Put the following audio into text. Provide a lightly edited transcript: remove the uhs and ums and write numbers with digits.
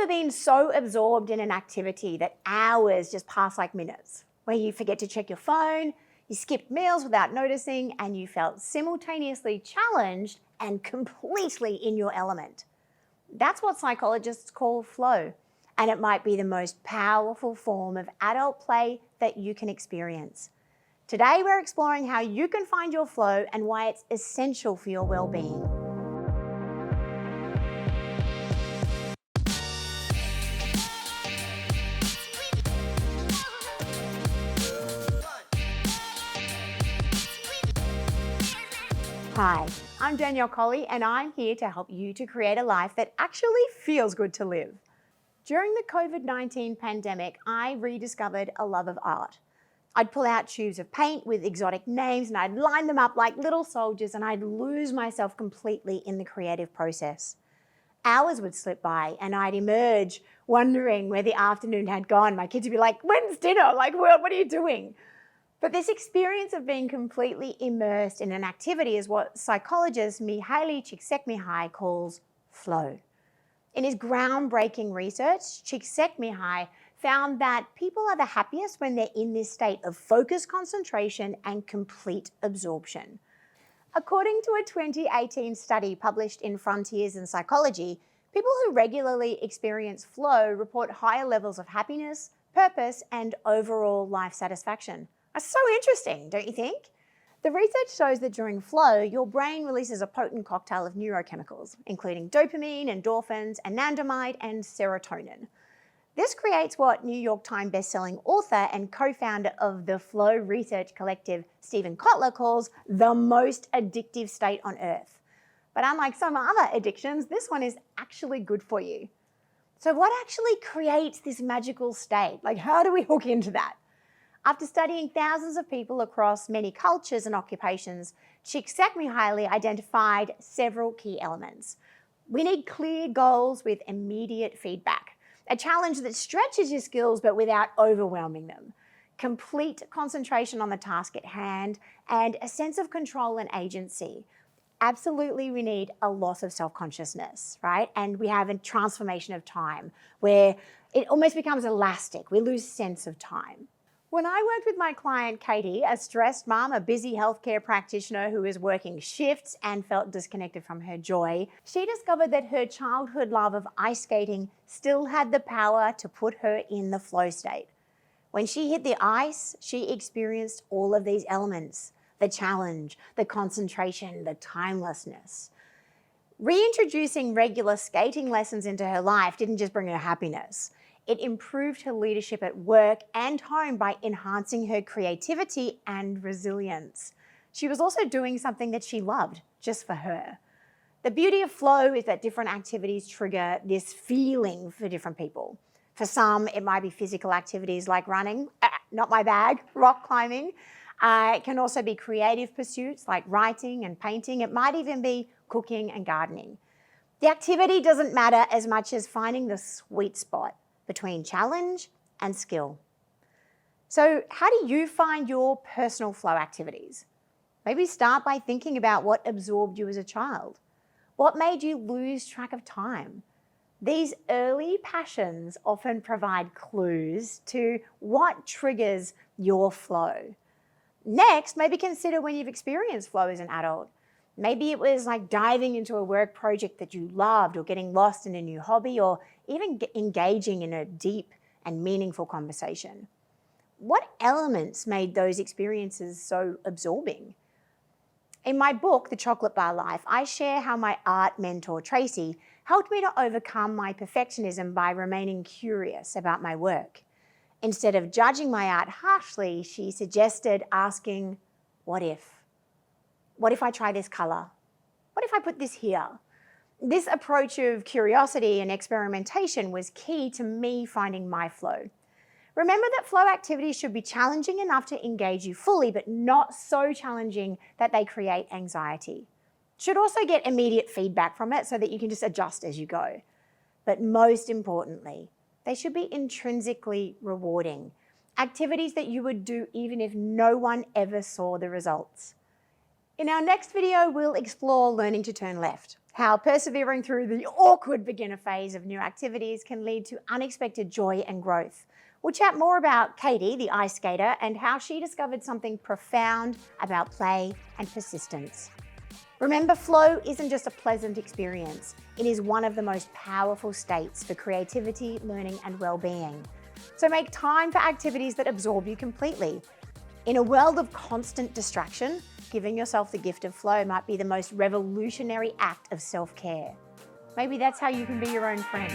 ever been so absorbed in an activity that hours just pass like minutes, where you forget to check your phone, you skipped meals without noticing, and you felt simultaneously challenged and completely in your element? That's what psychologists call flow, and it might be the most powerful form of adult play that you can experience. Today, we're exploring how you can find your flow and why it's essential for your well-being. Hi, I'm Danielle Colley, and I'm here to help you to create a life that actually feels good to live. During the COVID-19 pandemic, I rediscovered a love of art. I'd pull out tubes of paint with exotic names and I'd line them up like little soldiers, and I'd lose myself completely in the creative process. Hours would slip by and I'd emerge wondering where the afternoon had gone. My kids would be like, "When's dinner? Like, what are you doing?" But this experience of being completely immersed in an activity is what psychologist Mihaly Csikszentmihalyi calls flow. In his groundbreaking research, Csikszentmihalyi found that people are the happiest when they're in this state of focused concentration and complete absorption. According to a 2018 study published in Frontiers in Psychology, people who regularly experience flow report higher levels of happiness, purpose, and overall life satisfaction. That's so interesting, don't you think? The research shows that during flow, your brain releases a potent cocktail of neurochemicals, including dopamine, endorphins, anandamide, and serotonin. This creates what New York Times bestselling author and co-founder of the Flow Research Collective, Stephen Kotler, calls the most addictive state on earth. But unlike some other addictions, this one is actually good for you. So what actually creates this magical state? Like, how do we hook into that? After studying thousands of people across many cultures and occupations, Csikszentmihalyi identified several key elements. We need clear goals with immediate feedback, a challenge that stretches your skills but without overwhelming them, complete concentration on the task at hand, and a sense of control and agency. Absolutely, we need a loss of self-consciousness, right? And we have a transformation of time where it almost becomes elastic. We lose sense of time. When I worked with my client, Katie, a stressed mom, a busy healthcare practitioner who was working shifts and felt disconnected from her joy, she discovered that her childhood love of ice skating still had the power to put her in the flow state. When she hit the ice, she experienced all of these elements: the challenge, the concentration, the timelessness. Reintroducing regular skating lessons into her life didn't just bring her happiness. It improved her leadership at work and home by enhancing her creativity and resilience. She was also doing something that she loved just for her. The beauty of flow is that different activities trigger this feeling for different people. For some, it might be physical activities like running, not my bag, rock climbing. It can also be creative pursuits like writing and painting. It might even be cooking and gardening. The activity doesn't matter as much as finding the sweet spot between challenge and skill. So how do you find your personal flow activities? Maybe start by thinking about what absorbed you as a child. What made you lose track of time? These early passions often provide clues to what triggers your flow. Next, maybe consider when you've experienced flow as an adult. Maybe it was like diving into a work project that you loved, or getting lost in a new hobby, or even engaging in a deep and meaningful conversation. What elements made those experiences so absorbing? In my book, The Chocolate Bar Life, I share how my art mentor, Tracy, helped me to overcome my perfectionism by remaining curious about my work. Instead of judging my art harshly, she suggested asking, what if? What if I try this color? What if I put this here? This approach of curiosity and experimentation was key to me finding my flow. Remember that flow activities should be challenging enough to engage you fully, but not so challenging that they create anxiety. Should also get immediate feedback from it so that you can just adjust as you go. But most importantly, they should be intrinsically rewarding. Activities that you would do even if no one ever saw the results. In our next video, we'll explore learning to turn left, How persevering through the awkward beginner phase of new activities can lead to unexpected joy and growth. We'll chat more about Katie, the ice skater, and how she discovered something profound about play and persistence. Remember, flow isn't just a pleasant experience. It is one of the most powerful states for creativity, learning, and well-being. So make time for activities that absorb you completely. In a world of constant distraction, giving yourself the gift of flow might be the most revolutionary act of self-care. Maybe that's how you can be your own friend.